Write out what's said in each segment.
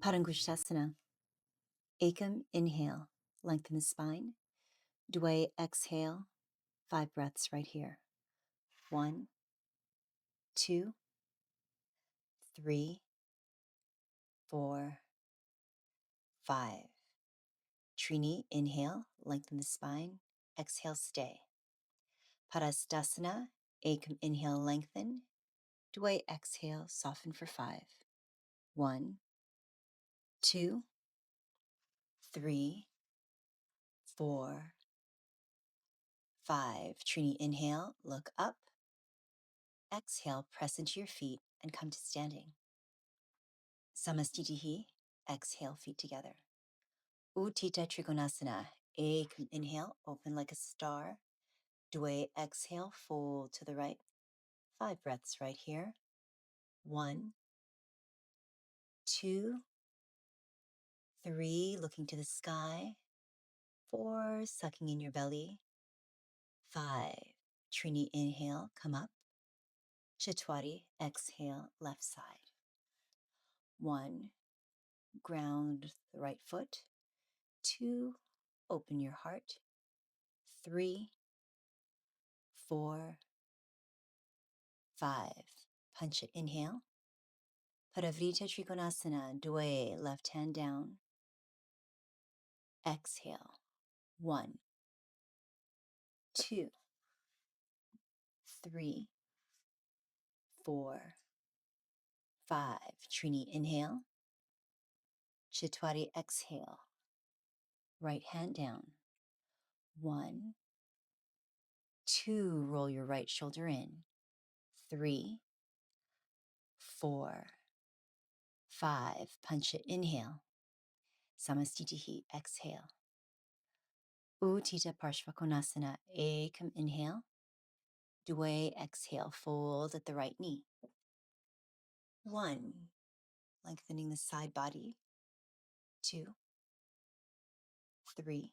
Padangusthasana. Ekam, inhale, lengthen the spine. Dway, exhale, 5 breaths right here. 1, 2, 3, 4, 5. Trini, inhale, lengthen the spine. Exhale, stay. Padastasana, Ekam, inhale, lengthen. Dway, exhale, soften for 5. 1, 2, 3, 4, 5. Trini, inhale, look up. Exhale, press into your feet and come to standing. Samastitihi, exhale, feet together. Uttita Trikonasana, Ekam, inhale, open like a star. Dway, exhale, fold to the right. 5 breaths right here. 1, 2, 3, looking to the sky. 4, sucking in your belly. 5, Trini, inhale, come up. Chatwari, exhale, left side. 1, ground the right foot. 2, open your heart. 3, 4, 5. Punch it, inhale. Parivrita Trikonasana, Dway, left hand down. Exhale. 1, 2, 3, 4, 5. Trini, inhale. Chatwari, exhale. Right hand down. 1, 2, roll your right shoulder in. 3, 4, 5. Punch it, inhale. Samastitihi, exhale. Uttita Parshvakonasana, Ekam, inhale. Dway, exhale, fold at the right knee. 1, lengthening the side body. 2, 3,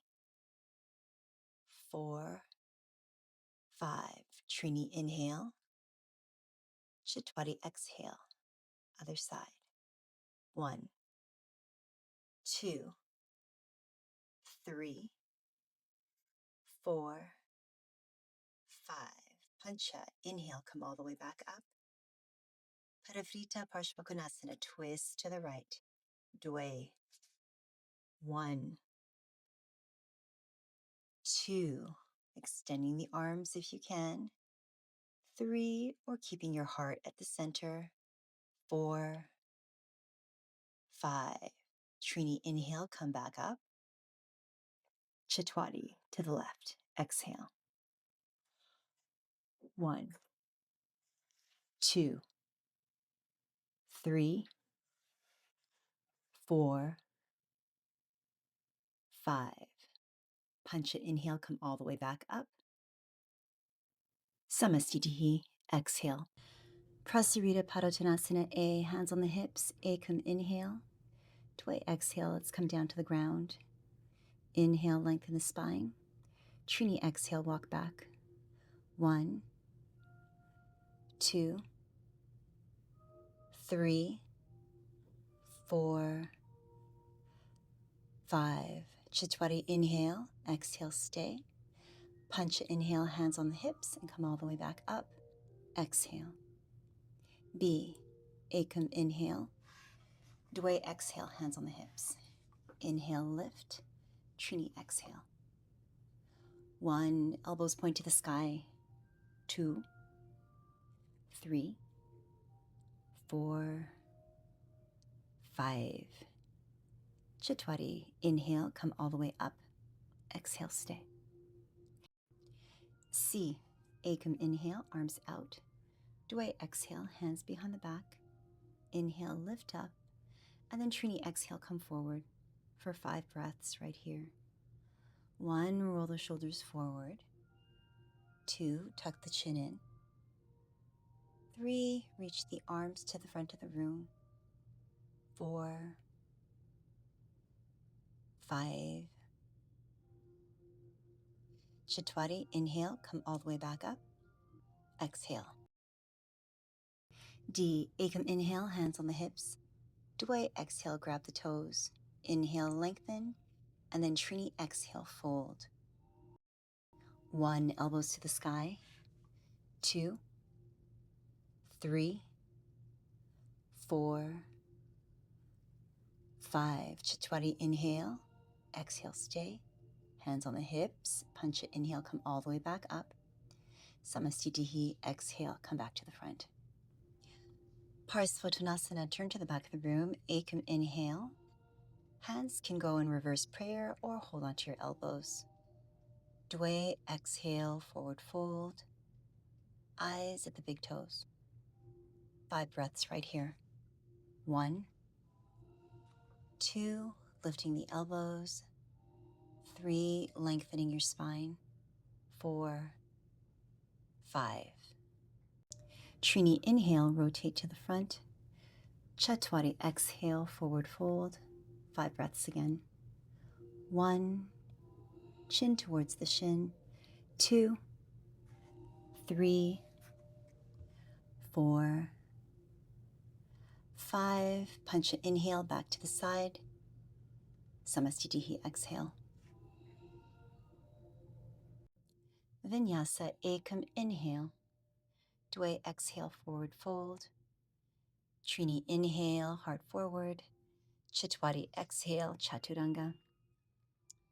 4, 5. Trini, inhale. Chatwari, exhale. Other side. 1, 2, 3, 4, 5. Pancha, inhale, come all the way back up. Parivrita Parshvakonasana, twist to the right. Dway. 1, 2, extending the arms if you can. 3, or keeping your heart at the center. 4, 5. Trini, inhale, come back up. Chatwari to the left. Exhale. 1, 2, 3, 4, 5. Punch it, inhale, come all the way back up. Samastitihi, exhale. Prasarita Padottanasana, A, hands on the hips. Ekam, inhale. Dway, exhale, let's come down to the ground. Inhale, lengthen the spine. Trini, exhale, walk back. 1, 2, 3, 4, 5. Chatwari, inhale, exhale, stay. Pancha, inhale, hands on the hips and come all the way back up. Exhale. B, Ekam, inhale. Dway, exhale, hands on the hips. Inhale, lift. Trini, exhale. 1, elbows point to the sky. 2, 3, 4, 5. Chatwari, inhale, come all the way up. Exhale, stay. C, Ekam, inhale, arms out. Dway, exhale, hands behind the back. Inhale, lift up. And then Trini, exhale, come forward for 5 breaths right here. 1, roll the shoulders forward. 2, tuck the chin in. 3, reach the arms to the front of the room. 4, 5. Chatwari, inhale, come all the way back up. Exhale. D, Ekam, inhale, hands on the hips. Dway, exhale, grab the toes. Inhale, lengthen, and then Trini, exhale, fold. 1, elbows to the sky. 2, 3, 4, 5. Chatwari, inhale, exhale, stay. Hands on the hips, punch it, inhale, come all the way back up. Samastitihi, exhale, come back to the front. Parsvottanasana, turn to the back of the room. Ekam, inhale. Hands can go in reverse prayer or hold onto your elbows. Dway, exhale, forward fold. Eyes at the big toes. 5 breaths right here. 1, 2, lifting the elbows. 3, lengthening your spine. 4, 5. Trini, inhale, rotate to the front. Chatwari, exhale, forward fold. 5 breaths again. 1, chin towards the shin. 2, 3, 4, 5. Punch it, inhale, back to the side. Samastitihi, exhale. Vinyasa, ekam, inhale. Dway, exhale, forward fold. Trini, inhale, heart forward. Chatwari, exhale, chaturanga.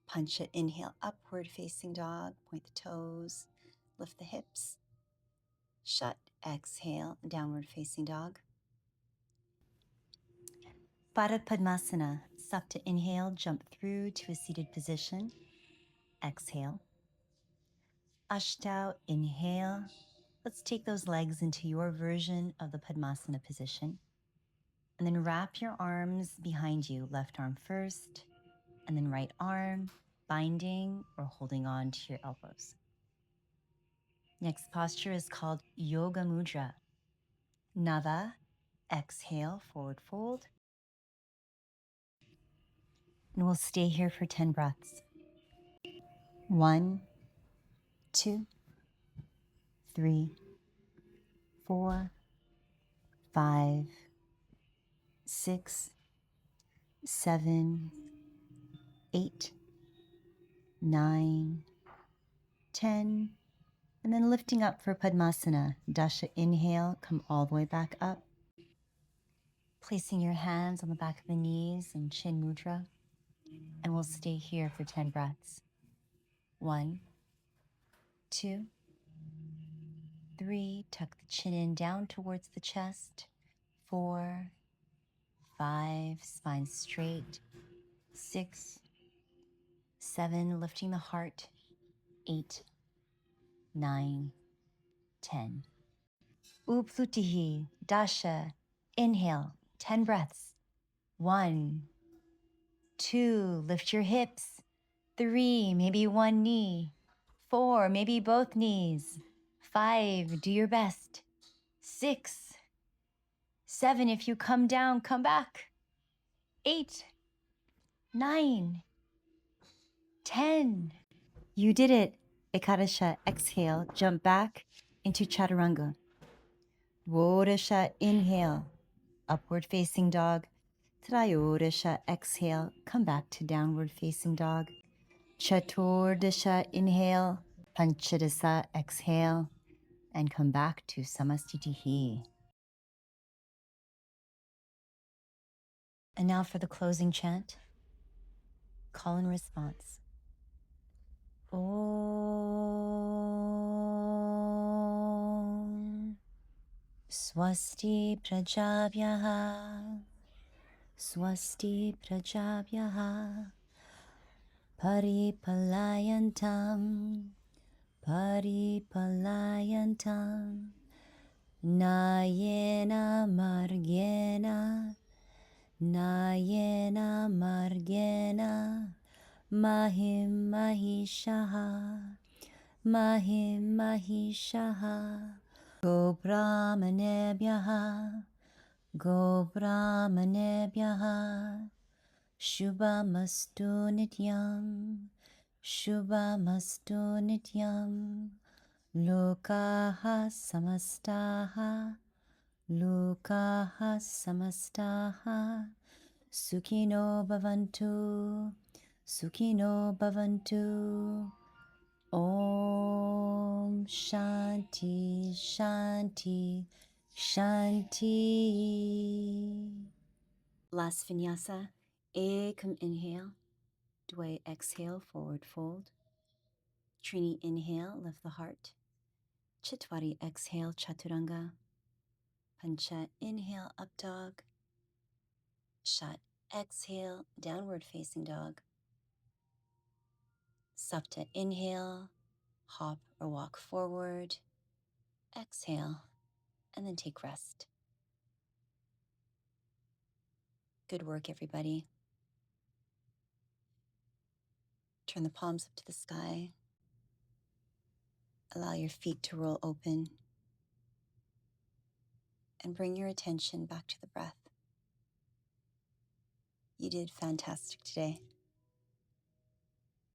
Pancha, inhale, upward facing dog. Point the toes, lift the hips. Shut, exhale, downward facing dog. Pada Padmasana, Sapta, inhale, jump through to a seated position. Exhale. Ashtau, inhale. Let's take those legs into your version of the Padmasana position. And then wrap your arms behind you, left arm first, and then right arm, binding or holding on to your elbows. Next posture is called Yoga Mudra. Nava, exhale, forward fold. And we'll stay here for 10 breaths. 1, 2, 3, 4, 5, 6, 7, 8, 9, 10, and then lifting up for Padmasana. Dasha, inhale, come all the way back up. Placing your hands on the back of the knees in Chin Mudra, and we'll stay here for 10 breaths. 1, 2, 3, tuck the chin in down towards the chest. 4, 5, spine straight. 6, 7, lifting the heart. 8, 9, 10. Uplutihi, Dasha, inhale, 10 breaths. 1, 2, lift your hips. 3, maybe one knee. 4, maybe both knees. 5, do your best. 6, 7, if you come down, come back. 8, 9, 10. You did it. Ekadasha, exhale, jump back into Chaturanga. Dvodasha, inhale, upward facing dog. Trayodasha, exhale, come back to downward facing dog. Chaturdasha, inhale, Panchadasa, exhale, and come back to Samastitihi. And now for the closing chant, call and response. Om Swasti Prajabhyaha Swasti Prajabhyaha Paripalayantam Paripalayantam Nayena Margena Nayena Margena Mahim Mahishaha Mahim Mahishaha Go Brahmanebhyaha Go Brahmanebhyaha Shubhamastu Nityam Shubhamastu Nityam Lokaha Samastaha Lokaha samastaha Sukhino bhavantu, Sukhino bhavantu. Om Shanti, Shanti, Shanti. Last vinyasa, Ekam inhale, Dway exhale, forward fold. Trini inhale, lift the heart. Chitwari exhale, Chaturanga. Pancha inhale, up dog. Shat exhale, downward facing dog. Sapta inhale, hop or walk forward. Exhale, and then take rest. Good work, everybody. Turn the palms up to the sky. Allow your feet to roll open. And bring your attention back to the breath. You did fantastic today.